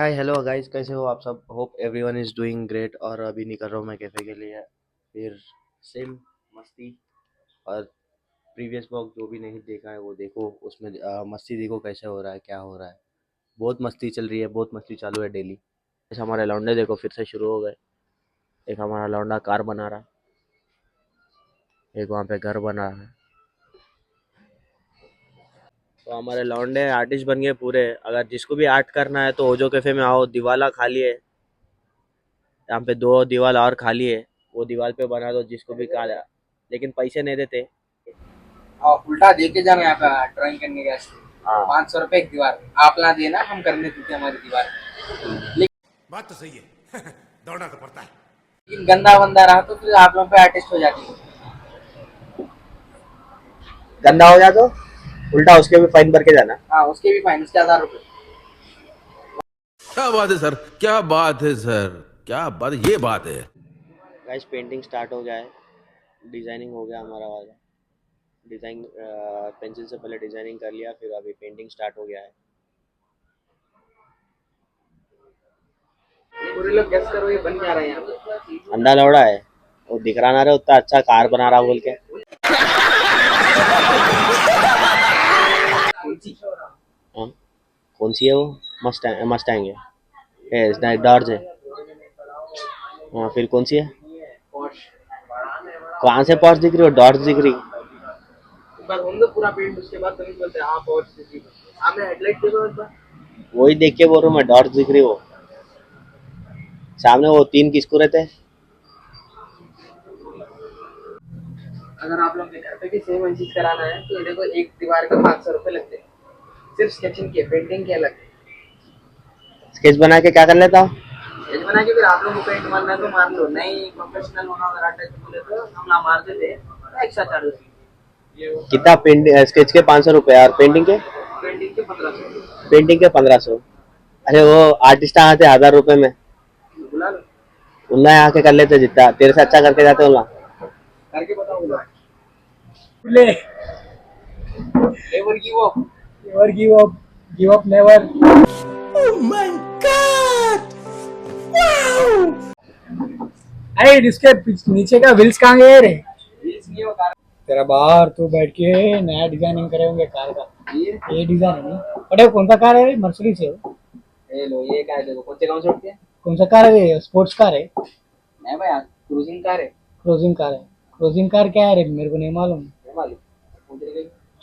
Hi hello guys, कैसे हो आप सब। Hope everyone is doing great. और अभी निकल रहा हूँ मैं कैफ़े के लिए। फिर सेम मस्ती। और प्रीवियस ब्लॉग जो भी नहीं देखा है वो देखो, उसमें मस्ती देखो कैसे हो रहा है, क्या हो रहा है। बहुत मस्ती चल रही है, बहुत मस्ती चालू है डेली। जैसे हमारे लौंडे देखो फिर से शुरू हो गए। एक हमारा लौंडा कार बना रहा, एक वहाँ पे घर बना रहा है। तो हमारे लौंडे आर्टिस्ट बन गए पूरे। अगर जिसको भी आर्ट करना है तो ओजो कैफे में आओ, दीवाला खाली है। यहाँ पे दो दीवार और खाली है, वो दीवार पे बना दो जिसको भी कहा, लेकिन पैसे नहीं देते। और उल्टा दे के जाना यहाँ पे ड्राइंग करने के वास्ते। हाँ। 500 रुपए एक दीवार। आप ना देना, हम करने देते हमारी दीवार। बात तो सही है। दौड़ना तो पड़ता है। लेकिन गंदा बंदा रहा तो फिर आप लोगों पे आर्टिस्ट हो जाती है। गंदा हो जाए तो उल्टा उसके भी फाइन भर के जाना। हाँ, उसके भी फाइन, उसके 1000 रुपए। क्या बात है सर, क्या बात है सर, क्या बात, ये बात है। गाइस पेंटिंग स्टार्ट हो गया है। डिजाइनिंग हो गया हमारा वाला। डिजाइन पेंसिल से पहले डिजाइनिंग कर लिया, फिर अभी पेंटिंग स्टार्ट हो गया है। पूरे लोग गेस करो ये बन क्या रहे हैं यहाँ पे। अंधा लौड़ा है, वो दिख रहा ना रहा उतना अच्छा कार बना रहा बोल के। कौन सी? हाँ? कौन सी है वो? मस्टैंग है, डॉर्ज है। हाँ, फिर कौन सी है? Porsche। कहाँ से पॉर्स दिख रही हो, डॉर्ज दिख रही। एक बार होने दो पूरा पेंट, उसके बाद तुम बोलते हैं हाँ Porsche सी। सामने हेडलाइट देखो एक बार। वही देख के बोल रहा हूँ मैं, डॉर्ज दिख रही वो। सामने वो तीन किसको रहते हैं। अगर आप लोग के घर पे भी सेम चीज कराना है तो ये देखो, एक दीवार के 500 रुपए लगते हैं। सिर्फ स्केचिंग के, पेंटिंग के अलग। स्केच बना के क्या कर लेता हूँ। एज बना के फिर आप लोग को पेंट मारना है तो मार लो, नहीं प्रोफेशनल होना अगर आर्टिस्ट बोले तो हम ना मार देते एक्स्ट्रा चार्जेस। ये कितना पेंट स्केच के 500 रुपये और पेंटिंग के? पेंटिंग के 1500। पेंटिंग के 1500। अरे वो आर्टिस्ट आते 1000 रुपये में। बुला लो, उन्ना आके कर लेते, जितना तेरे से अच्छा करके जाते उन्ना। करके बताओ बुला ले। Never give up. Never give up. Give up never. अरे इसके नीचे का व्हील्स कहाँ गए रे? व्हील्स नहीं हो कार। तेरा बाहर तू बैठ के नया डिजाइनिंग करे होंगे कार का। ये डिजाइन है। अरे कौन सा कार है? मर्सिडीज है। ये लो, ये कार देखो, कौन से गांव से उठते हैं। कौन सा कार है? ये स्पोर्ट्स कार है? नहीं भाई, क्रूजिंग कार है। क्रूजिंग कार है? क्रूजिंग कार क्या है रे? मेरे को नहीं मालूम। नहीं मालूम?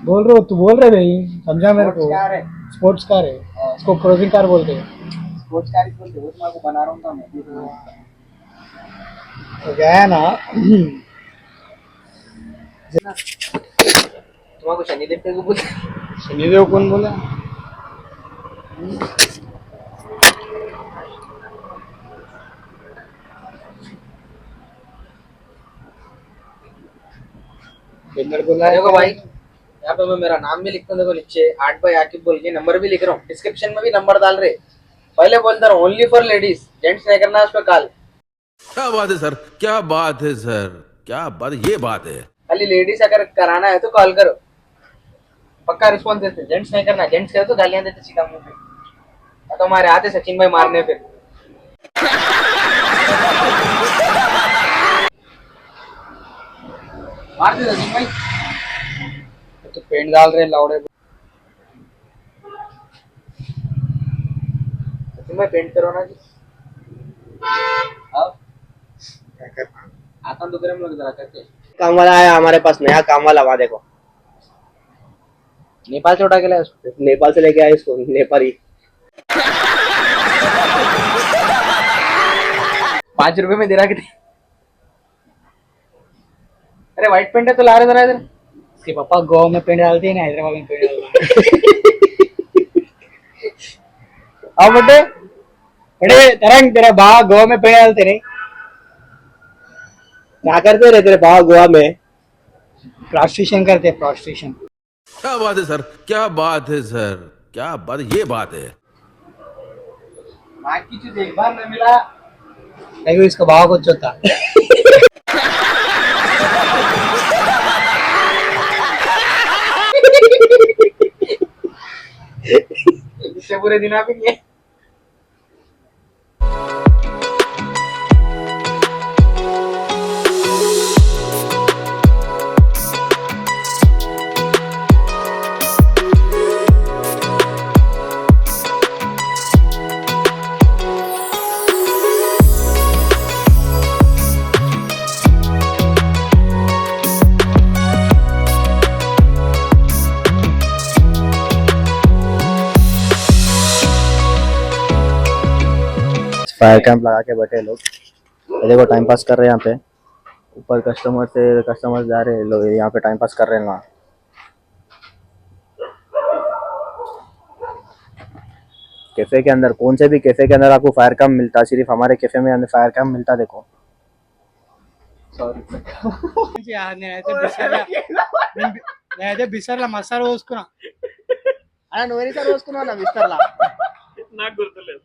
बोल रहे हो तू, बोल रहे भाई, समझा मेरे को। कार है, स्पोर्ट्स कार है। इसको क्रूजिंग कार बोलते हैं। स्पोर्ट्स कार ही बोलते हैं, वो तो मैं को बना रहा हूँ था मैं। तो क्या है ना, तुम्हारे शनिदेव को बोले। शनिदेव कौन बोला? बिल्डर बोला। देखो भाई, यहाँ पे मैं मेरा नाम भी लिखता हूँ, देखो नीचे 8 बाई आकिब बोल के नंबर भी लिख रहा हूँ, डिस्क्रिप्शन में भी नंबर डाल रहे। पहले बोलता रहा ओनली फॉर लेडीज, जेंट्स नहीं करना उस पर कॉल। क्या बात है सर, क्या बात है सर, क्या बात, ये बात है। खाली लेडीज अगर कराना है तो कॉल करो, पक्का रिस्पॉन्स देते। जेंट्स नहीं करना, जेंट्स करे तो गालियां देते सीधा मुंह पे। तो हमारे आते सचिन भाई मारने फिर। मार दे सचिन भाई। तो पेंट डाल रहे लाउडे। सचिन भाई पेंट करो ना जी। अब क्या करना आता तो गरम लग रहा करके। काम वाला आया हमारे पास, नया काम वाला, वहाँ देखो। नेपाल से उठा के लाया उसको। नेपाल से लेके आए इसको, नेपाली। 5 रुपए में दे रहा कि। अरे व्हाइट पेंट है तो ला रहे जरा इधर। इसके पापा गोवा में पेंट डालते हैं ना, हैदराबाद में पेंट डालते हैं। अब बटे बटे तरंग, तेरा बा गोवा में पेंट डालते नहीं? क्या करते रहे तेरे भाव गोवा में? प्रोस्टिट्यूशन करते हैं, प्रोस्टिट्यूशन। क्या बात है सर, क्या बात है सर, क्या बात, ये बात है। माँ की चीज एक बार न मिला, देखो इसका भाव कुछ होता। इससे पूरे दिन आप ही फायर कैंप लगा के बैठे लोग, देखो टाइम पास कर रहे हैं यहाँ पे। ऊपर कस्टमर जा रहे हैं, लोग यहाँ पे टाइम पास कर रहे हैं वहाँ। कैफे के अंदर, कौन से भी कैफे के अंदर आपको फायर कैंप मिलता, सिर्फ हमारे कैफे में फायर कैंप मिलता। देखो నేనైతే బిస్సర్లా మసాలా పోసుకున్నా. అలా నువ్వు సార్ పోసుకున్నావు నా బిస్తర్లా? నాకు గుర్తులేదు.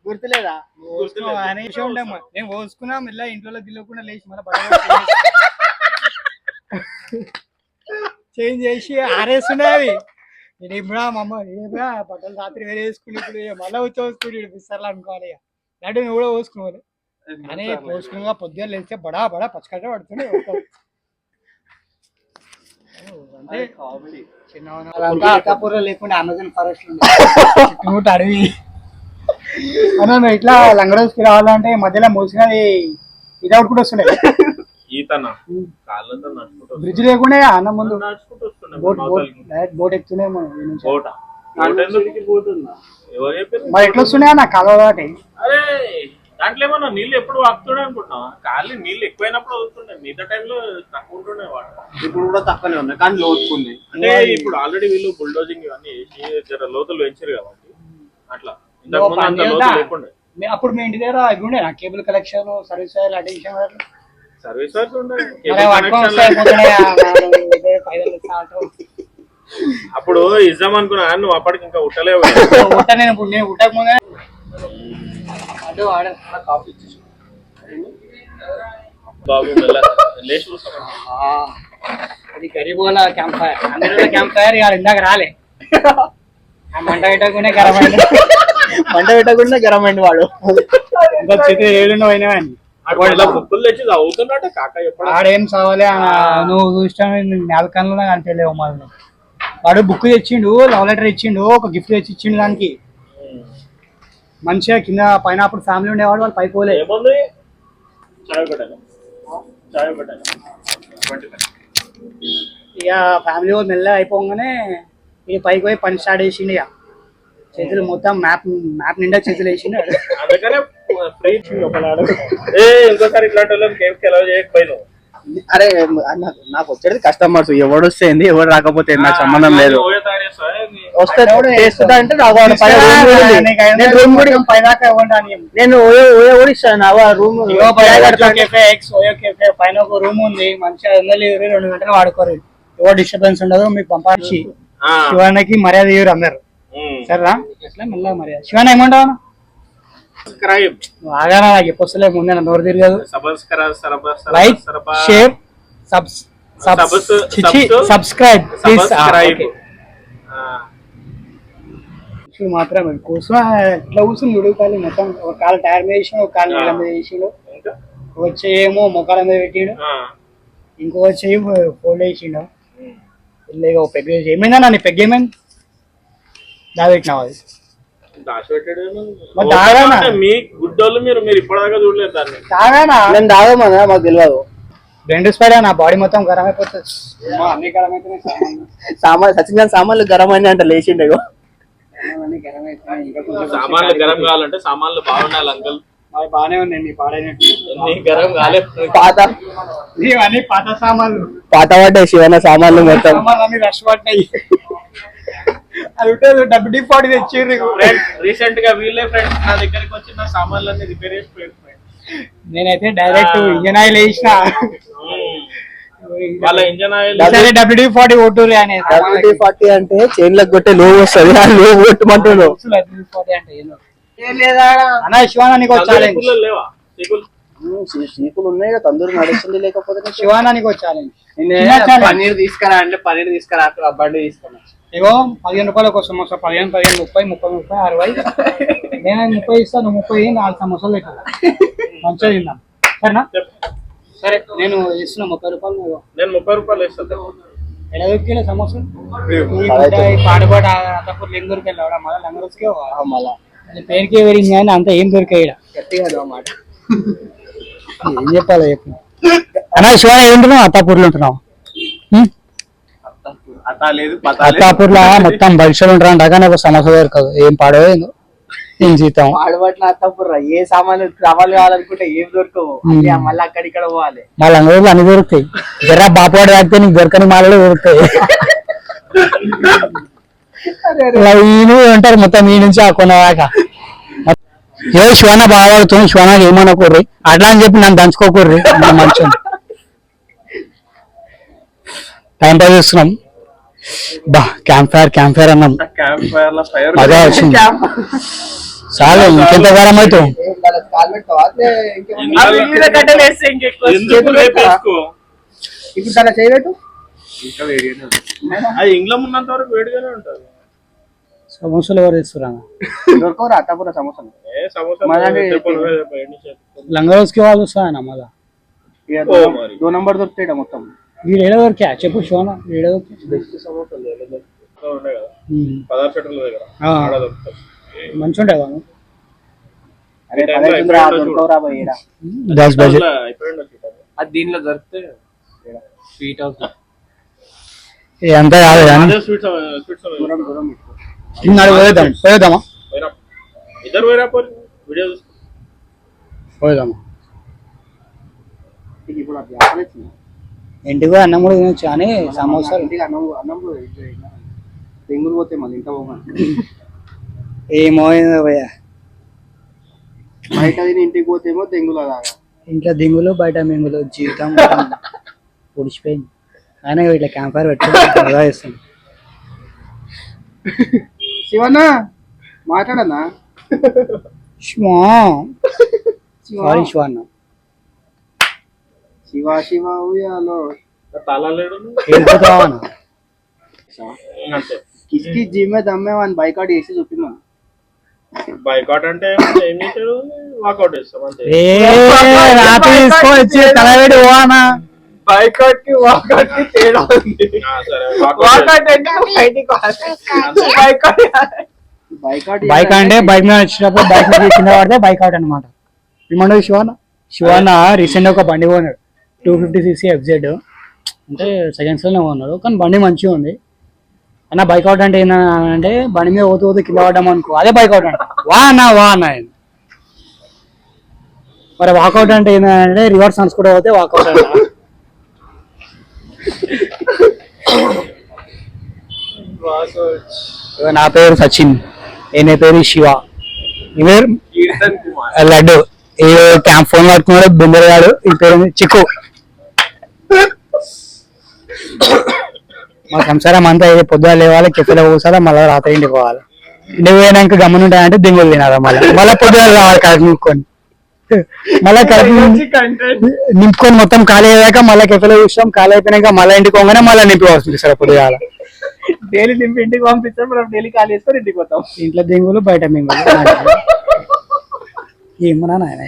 గుర్తులేదా? నేను పోసుకున్నా మళ్ళీ ఇంట్లో గిల్లకుండా లేచి మళ్ళీ చేంజ్ చేసి ఆరేస్తున్నాయి అవి. నేను ఇప్పుడా మా అమ్మ ఏమిరా బట్టలు రాత్రి వేరే వేసుకుని ఇప్పుడు మళ్ళీ వచ్చి పోసుకుని బిస్సర్లా అనుకోవాలి. అంటే నువ్వు కూడా పోసుకోవాలి అని పోసుకున్నా. పొద్దున్న లేస్తే బడా బడా పచ్చకట్ట పడుతున్నాయి. అంటే చిన్న అత్తాపూర్లో లేకుండా అమెజాన్ ఫారెస్ట్ చుట్టూ అడవి అన్న. ఇట్లా లంగరోజుకి రావాలంటే మధ్యలో మోసినది ఇదౌట్ కూడా వస్తున్నాయి. బ్రిడ్జ్ లేకుండా అన్న ముందు బోట్ ఎక్కుతున్నాయి. మరి ఎట్లా వస్తున్నాయి అన్న కాలువ దాటి? దాంట్లో ఏమన్నా నీళ్ళు ఎప్పుడు వాపుతుండే అనుకుంటున్నాం. కాళ్ళు నీళ్ళు ఎక్కువైనప్పుడు అవుతుండే, మిగతా టైంలో తక్కువ ఉంటుండే వాడు. ఇప్పుడు కూడా తక్కువనే ఉన్నాయి కానీ లోతుకుంది. అంటే ఇప్పుడు ఆల్రెడీ వీళ్ళు బుల్డోజింగ్ ఇవన్నీ చేసి జర లోతులు పెంచారు కాబట్టి అట్లా. ఇంతకు ముందు అంత లోతు లేకుండా. అప్పుడు మీ ఇంటి దగ్గర అవి ఉండే cable collection service wire attention service wires ఉండే. అప్పుడు ఇద్దాం అనుకున్నా, నువ్వు అప్పటికి ఇంకా ఉట్టలేవు. నేను ఉట్టక ముందే కాఫీ బాబు లేచి చూస్తాను. అది గరీబోల క్యాంప్ ఫైర్, అందరూ క్యాంప్ ఫైర్. ఇవాళ ఇందాక రాలే, మంట పెట్టకుండా గరం అయింది. మంట పెట్టకుండా గరం అయింది వాడు. ఇంకా చేతి ఏడున్నో అయినా అని బుక్కులు తెచ్చి అవుతున్నట్టు కాక ఎప్పుడు ఆడేం సావాలి. నువ్వు చూసిన నేలకల్లో అనిపించలేవు. మళ్ళీ వాడు బుక్ తెచ్చిండు, లవ్ లెటర్ ఇచ్చిండు, ఒక గిఫ్ట్ తెచ్చి ఇచ్చిండు. దానికి మంచిగా కింద పైన అప్పుడు ఫ్యామిలీ ఉండేవాడు, వాళ్ళు పైకి పోలే. ఇక ఫ్యామిలీ వాళ్ళు మెల్ల అయిపోగానే ఇక పైకి పోయి పని స్టార్ట్ చేసిండు. ఇక చేతులు మొత్తం మ్యాప్ నిండా చేతులు వేసిండు. ఇంకోసారి ఇట్లాంటి వాళ్ళని కేఫ్కి అలౌ చేయకపోయినావు. అరే నాకు వచ్చేది కస్టమర్స్, ఎవడు వస్తే ఎవడు రాకపోతే నాకు సంబంధం లేదు. వస్తే అంటే నేను ఓడిస్తాను రూమ్ పైన ఒక రూమ్ ఉంది. మంచిగా 2 గంటలు వాడుకోరు, ఎవరు డిస్టర్బెన్స్ ఉండదు. మీకు పంపించి శివానికి మర్యాద ఇవ్వరు అందరు. సరేనా? ఎట్లా మెల్లగా మర్యాద. శివాన ఏమంటావు? బాగా నాకు ఎప్పొస్తలే, ముందే నోరు తిరగదు. లైక్, షేర్, సబ్స్క్రైబ్ మాత్రం కూర్చొని ఇట్లా కూర్చొని ఉడుకాలి. మొత్తం ఒక కాలు టైర్ మీద వేసిండు, ఒక కాలు నీళ్ళ మీద వేసిండు, వచ్చి ఏమో మొక్కల మీద పెట్టిండు, ఇంకో వచ్చి ఫోల్డ్ వేసిండు. పెగ్ ఏమైందా? నీ పెగ్ ఏమైంది? దాబెట్టినావు అది మీ గుడ్డోళ్ళు మీరు ఇప్పటిదాకా చూడలేదు దాన్ని. నేను తాగమన్నా, మాకు తెలియదు. 2 స్పైడ్ నా బాడీ మొత్తం గరం అయిపోతుంది. అన్ని గరం అయిపోయినాయి. సచిన్ సామాన్లు గరం అయినా అంటే లేచిండే. సామాన్లు గరం కావాలంటే సామాన్లు బాగుండాలి అంకల్. అవి బాగానే ఉన్నాయి, పాడైనట్టు గరం కాలేదు. ఇవన్నీ పాత సామాన్లు, పాత పడ్డాయి శివన్న సామాన్లు మొత్తం. అన్ని రష్ పడ్డాయి. అది WD-40 తెచ్చిర్రు. రీసెంట్ గా వీళ్ళే ఫ్రెండ్స్ నా దగ్గరికి వచ్చి నా సామాన్లు అన్ని రిపేర్ చేసి పోయారు. నేనైతే డైరెక్ట్ ఇంజన్ ఆయిల్ వేసిన. వాళ్ళ ఇంజన్ ఆయిల్ WD-40 ఓటూరి అని. WD-40 అంటే చైన్లకు కొట్టే లో వస్తుంది, లో కొట్టమంటున్నావు. అన్న శివానా నీకు ఛాలెంజ్. సీకులు ఉన్నాయి కదా, తందూరు నడుస్తుంది. లేకపోతే శివానా నీకు ఛాలెంజ్. పన్నీర్ తీసుకురా అంటే పన్నీర్ తీసుకురా, బండి తీసుకున్నా. ఇగో 15 రూపాయలు ఒక సమోసా. 15, 30, 30, 60. నేను 30 ఇస్తాను, నువ్వు 30, 4 సమోసాలు పెట్టాలి. మంచిగా తిందాం, సరేనా? సరే, నేను ఇస్తున్నా 30 రూపాయలు. నేను 30 రూపాయలు ఇస్తాను. ఎలా దొరికిలే సమోసా? పాడుపాటు అంతపూర్లు ఏం దొరికాయి? మళ్ళీ లంగరోజుకే మళ్ళా పేరుకే వేరింది కానీ అంత ఏం దొరికాయి. గట్టిగా అన్నమాట. ఏం చెప్పాలి చెప్పు అన్నా. శివాన ఏంటున్నావు? అత్తాపూర్లో ఉంటున్నావు? అత్తాపూర్లో మొత్తం బలిషలు ఉంటారు అంట, కానీ ఒక సమస్య దొరకదు. ఏం పాడో ఏం జీతం వాడబట్ల అత్తపుర్రా ఏ సామాన్లు కావాలనుకుంటే ఏం దొరకవు అన్నీ మళ్ళీ అక్కడిక్కడ పోవాలి. మా లంగోళ్ళు అన్ని దొరుకుతాయి. జరా బాపవాడు తాగితే నీకు దొరకని మాలలు దొరుకుతాయి. లైన్ ఉంటారు మొత్తం ఈ నుంచి ఆ కొనదాకా. ఏ శివన్న బాగా పడుతుంది, శివన్న ఏమనుకోర్రి అట్లా అని చెప్పి నన్ను దంచుకోకూర్రి. మంచిగా టైం పాస్ చేస్తున్నాం. బా క్యాంప్ ఫైర్ అన్నాం, క్యాంప్ ఫైర్ లో ఫైర్ మజా వచ్చింది. చాలు ఇంకెంత గరం అవుతాం. ఇప్పుడు తన చేయబెట్టు ఇంకా వేడిగానే ఉంటుంది. అది ఇంగ్లం ఉన్నంత వరకు వేడిగానే ఉంటుంది. సమోసాలు ఎవరు ఇస్తున్నా దొరకవురా అత్తపుర సమోసాలు. ఏ సమోసా లంగా రోజుకి వాళ్ళు వస్తాయన్న మళ్ళా. దో నంబర్ దొరుకుతాయి మొత్తం. వీడు ఏడో దొరికా చెప్పు శివన ఏడో సమోసాలు ఉన్నాయి కదా 16 సెంటర్ల దగ్గర ఆడ దొరుకుతాయి. మంచిగా ఉంటాయి వాళ్ళు. అరే దొరకవురా భయ్ ఈడ. అది దీనిలో దొరికితే స్వీట్ హౌస్ అంతా కాదు కానీ స్వీట్స్ దూరం దూరం పోయేద్దామా ఇద్దరు పోయిరా వీడియో పోయేద్దామా. ఇప్పుడు అది ఆపరేషన్ ఇంటికి పోయి అన్నం కూడా తినొచ్చు కానీ సమోసాలు ఇంటికి అన్నం బెంగళూరు పోతే మళ్ళీ ఇంత పోగా ఏమో భయ్యా. బయట తిని ఇంటికి పోతేమో దెంగులు అలాగా. ఇంట్లో దింగులు బయట మింగులు జీవితం పొడిచిపోయింది. అయినా ఇట్లా క్యాంప్ ఫైర్ పెట్టి బాగా చేస్తుంది. శివన్న మాట్లాడన్నా సారీ శివన్న. శివ శివ ఉయ్యాలో తాళాలేడు వెళ్ళిపోతావా అంతే. కిస్కి జిమ్మే దమ్మే వాని బైకాట్ చేసి చూపిమను. బైకాట్ అంటే ఏం చేశాడు, వాకౌట్ చేస్తాం అంతే. రాత్రి తీసుకోవచ్చి తలవేడి పోవానా. బైకాట్ కి వాకౌట్ కి తేడా ఉంది. సరే వాకౌట్ అంటే బైకాట్ బైక్ అంటే బైక్ మీద వచ్చినప్పుడు బైక్ మీద కింద పడితే బైక్ అవుట్ అనమాట. ఏమన్నాడు శివన్న రీసెంట్ ఒక బండి కొన్నాడు 250cc FZ. అంటే సెకండ్స్ లోనే కొన్నాడు కానీ బండి మంచిగా ఉంది. అన్న బైక్ అవుట్ అంటే ఏంటంటే బండి మీద పోతూ కింద పడ్డాం అనుకో అదే బైక్ అవుట్ అంటే వా అన్న. మరి వాకౌట్ అంటే ఏంటంటే రివర్స్ నడుచుకుంటూ పోతే వాకౌట్ అంట. నా పేరు సచిన్, ఈయన పేరు శివ, ఈ పేరు కీర్తన్ కుమార్. లడ్డు. ఈ క్యాంప్ ఫోన్ పట్టుకున్నాడు బొందరగాడు. ఈ పేరు చిక్కు. మా సంసారం అంతా ఇది పొద్దున లేవాలి, కెఫెలో కూర్చోాలి, మళ్ళీ రాత్రి ఇంటికి పోవాలి. ఇంటికి పోయినాక గమ్మునుంటాయంటే దింగులు తినాలి. మళ్ళీ పొద్దున రావాలి కడుపు నింపుకొని. మళ్ళీ కడుపు నింపుకొని మొత్తం ఖాళీ అయ్యాక మళ్ళీ కెఫెలో కూర్చోం. ఖాళీ అయిపోయినాక మళ్ళీ ఇంటికి పోగానే మళ్ళీ నింపి వస్తుంది సార్ పొద్దుగాల. డైలీ నింపి ఇంటికి పంపిస్తాం, మనం డైలీ ఖాళీ చేసుకొని ఇంటికి పోతాం. ఇంట్లో దింగులు బయట మింగులు. ఏమన్నా నాయన